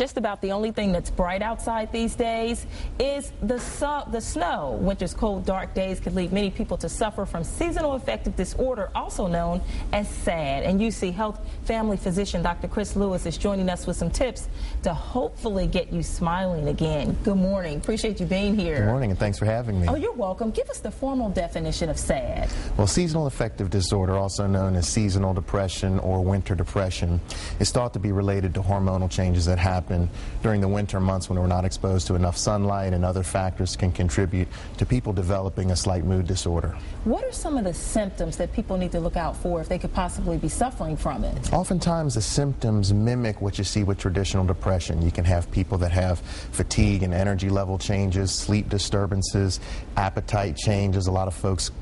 just about the only thing that's bright outside these days is the snow. Winter's cold, dark days could lead many people to suffer from seasonal affective disorder, also known as SAD. And UC Health family physician Dr. Chris Lewis is joining us with some tips to hopefully get you smiling again. Good morning. Appreciate you being here. Good morning, and thanks for having me. Oh, you're welcome. Give us the formal definition of SAD. Well, seasonal affective disorder, also known as seasonal depression or winter depression, is thought to be related to hormonal changes that happen during the winter months when we're not exposed to enough sunlight, and other factors can contribute to people developing a slight mood disorder. What are some of the symptoms that people need to look out for if they could possibly be suffering from it? Oftentimes the symptoms mimic what you see with traditional depression. You can have people that have fatigue and energy level changes, sleep disturbances, appetite changes. A lot of folks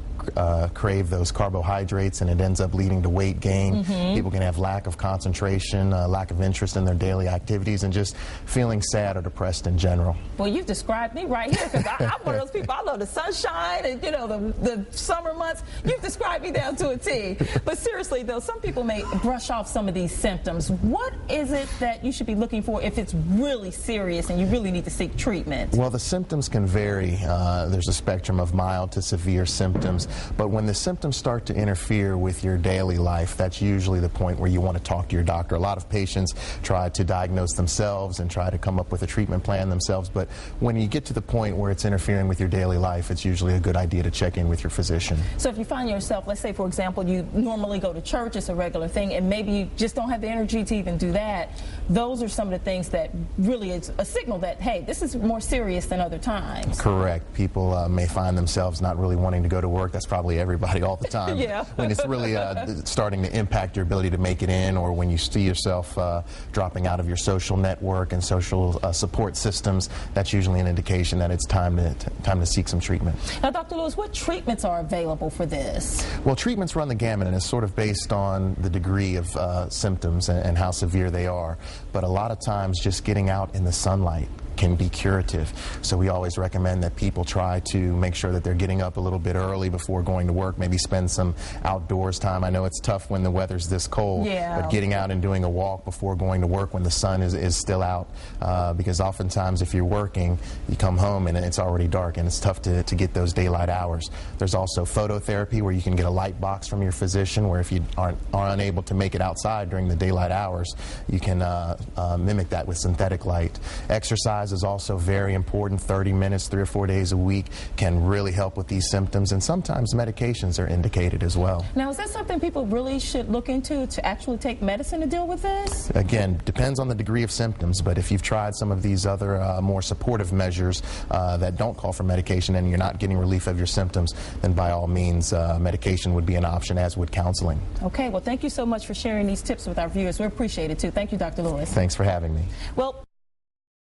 crave those carbohydrates, and it ends up leading to weight gain. People can have lack of concentration, lack of interest in their daily activities, and just feeling sad or depressed in general. Well, you've described me right here, because I'm one of those people. I love the sunshine and, you know, the summer months. You've described me down to a T. But seriously, though, some people may brush off some of these symptoms. What is it that you should be looking for if it's really serious and you really need to seek treatment? Well, the symptoms can vary. There's a spectrum of mild to severe symptoms. But when the symptoms start to interfere with your daily life, that's usually the point where you want to talk to your doctor. A lot of patients try to diagnose themselves and try to come up with a treatment plan themselves, but when you get to the point where it's interfering with your daily life, it's usually a good idea to check in with your physician. So if you find yourself, let's say for example, you normally go to church, it's a regular thing, and maybe you just don't have the energy to even do that, those are some of the things that really is a signal that, hey, this is more serious than other times. Correct. People may find themselves not really wanting to go to work. That's probably everybody all the time. Yeah. When it's really starting to impact your ability to make it in, or when you see yourself dropping out of your social network and social support systems, that's usually an indication that it's time to seek some treatment. Now, Dr. Lewis, what treatments are available for this? Well, treatments run the gamut, and it's sort of based on the degree of symptoms and how severe they are. But a lot of times just getting out in the sunlight can be curative. So we always recommend that people try to make sure that they're getting up a little bit early before going to work, maybe spend some outdoors time. I know it's tough when the weather's this cold, but getting out and doing a walk before going to work when the sun is still out, because oftentimes if you're working, you come home and it's already dark, and it's tough to get those daylight hours. There's also phototherapy, where you can get a light box from your physician, where if you are unable to make it outside during the daylight hours, you can mimic that with synthetic light. Exercise is also very important. 30 minutes, 3 or 4 days a week can really help with these symptoms, and sometimes medications are indicated as well. Now, is that something people really should look into, to actually take medicine to deal with this? Again, depends on the degree of symptoms, but if you've tried some of these other more supportive measures that don't call for medication and you're not getting relief of your symptoms, then by all means medication would be an option, as would counseling. Okay, well, thank you so much for sharing these tips with our viewers. We appreciate it too. Thank you, Dr. Lewis. Thanks for having me. Well,